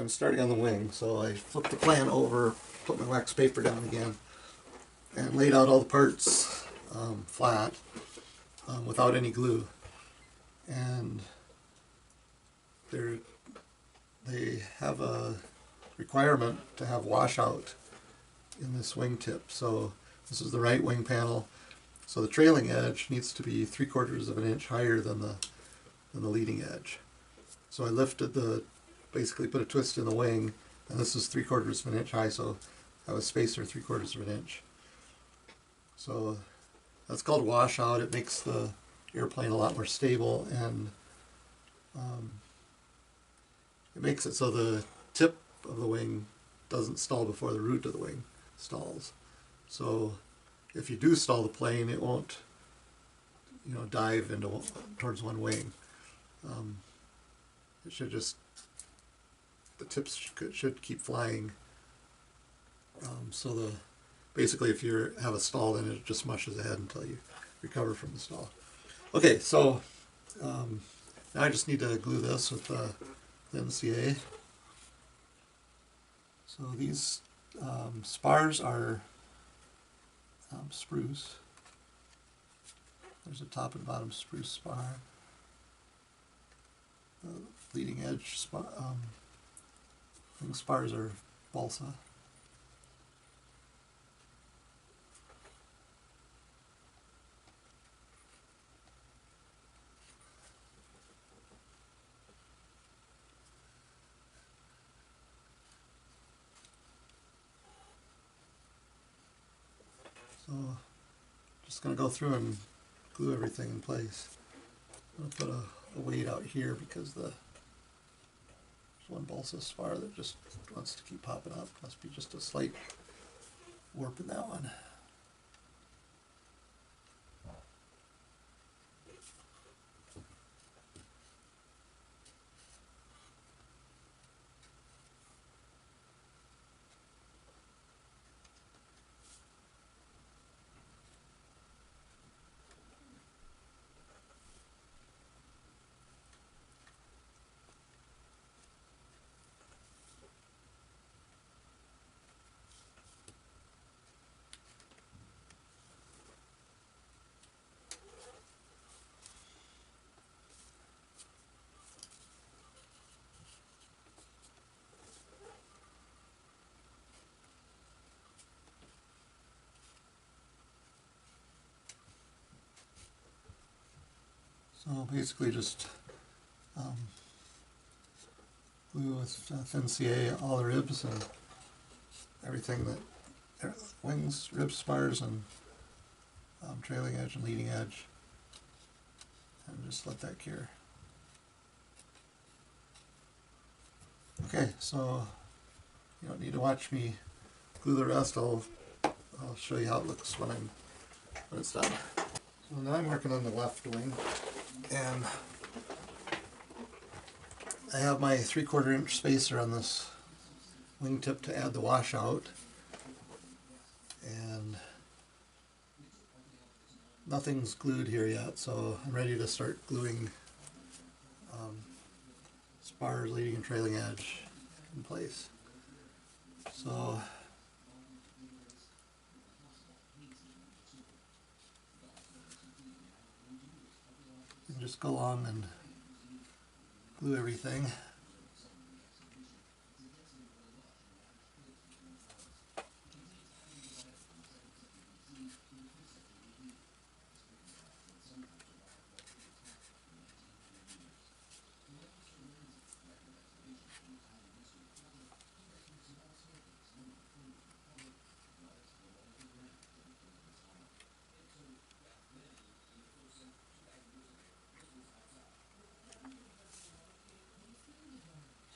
I'm starting on the wing, so I flipped the plan over, put my wax paper down again, and laid out all the parts flat without any glue. And they have a requirement to have washout in this wing tip. So this is the right wing panel. So the trailing edge needs to be 3/4 of an inch higher than the leading edge. So I lifted basically put a twist in the wing, and this is 3/4 of an inch high, so I have a spacer 3/4 of an inch. So that's called washout. It makes the airplane a lot more stable, and it makes it so the tip of the wing doesn't stall before the root of the wing stalls. So if you do stall the plane, it won't, dive towards one wing. It should just, the tips should keep flying. So basically if you have a stall, then it just mushes ahead until you recover from the stall. Okay, so now I just need to glue this with the NCA. So these spars are spruce. There's a top and bottom spruce spar. The leading edge spars are balsa. So just going to go through and glue everything in place. I'm going to put a weight out here because there's one balsa spar that just wants to keep popping up. Must be just a slight warp in that one. So basically just glue with thin CA all the ribs and everything that wings, rib spars, and trailing edge and leading edge, and just let that cure. Okay, so you don't need to watch me glue the rest. I'll show you how it looks when it's done. So now I'm working on the left wing, and I have my 3/4 inch spacer on this wingtip to add the washout, and nothing's glued here yet, so I'm ready to start gluing spars, leading and trailing edge in place. So you can just go along and glue everything.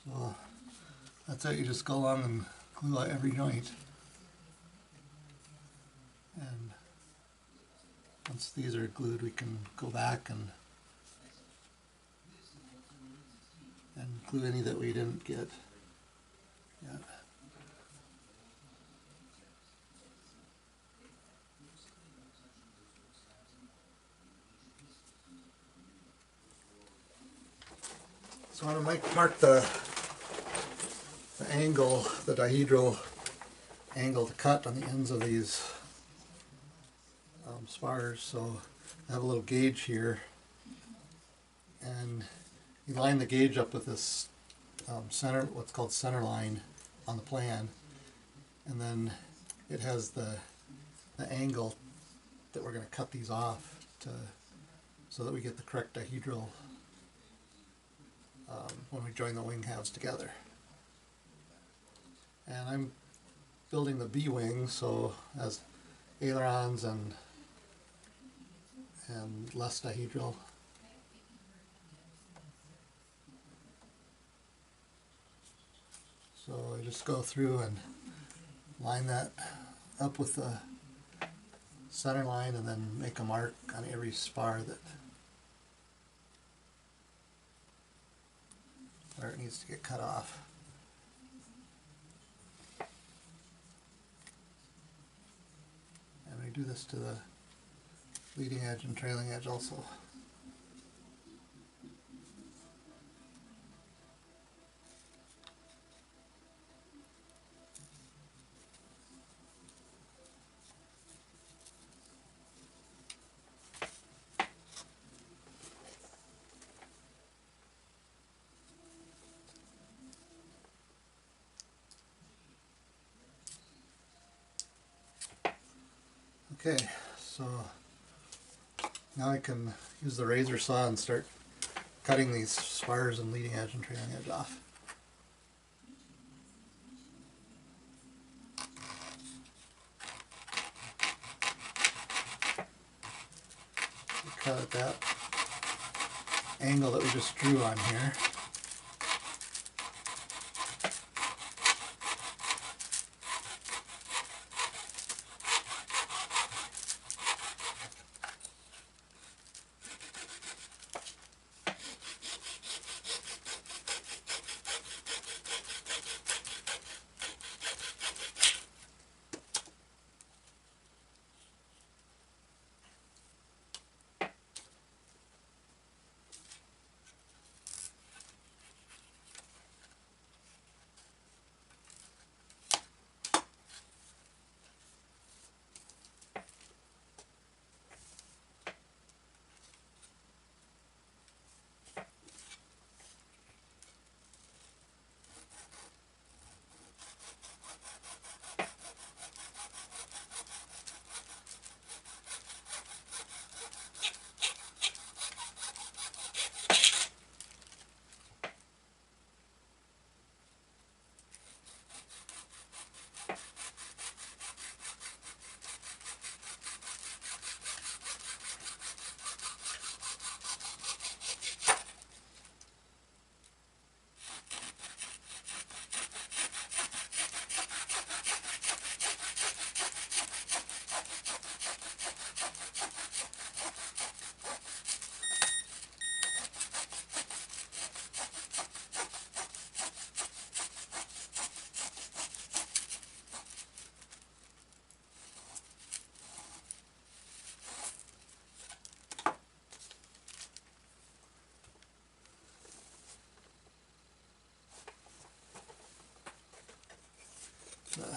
So that's it, you just go along and glue out every joint. And once these are glued, we can go back and glue any that we didn't get yet. So I'm going to mark the the angle, the dihedral angle to cut on the ends of these spars. So I have a little gauge here, and you line the gauge up with this center, what's called center line on the plan, and then it has the angle that we're going to cut these off to, so that we get the correct dihedral when we join the wing halves together. And I'm building the B wing, so as ailerons and less dihedral. So I just go through and line that up with the center line, and then make a mark on every spar that where it needs to get cut off. And we do this to the leading edge and trailing edge also. Okay, so now I can use the razor saw and start cutting these spars and leading edge and trailing edge off. Cut at that angle that we just drew on here.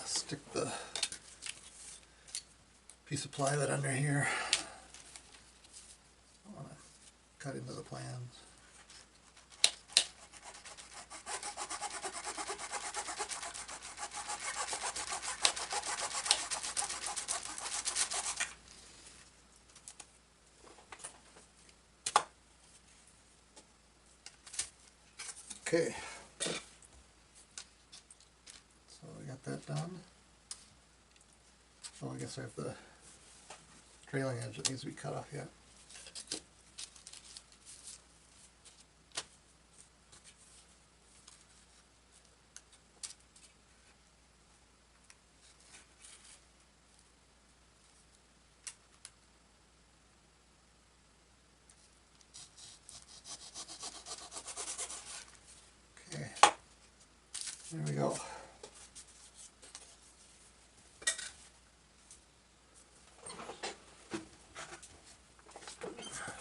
Stick the piece of plywood under here. I want to cut into the plans. Okay, so we got that done. Oh, I guess I have the trailing edge that needs to be cut off yet. Okay, there we go.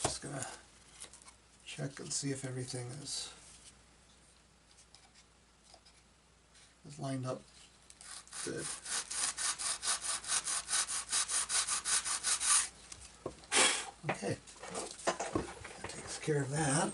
Just gonna check and see if everything is is lined up good. Okay, that takes care of that.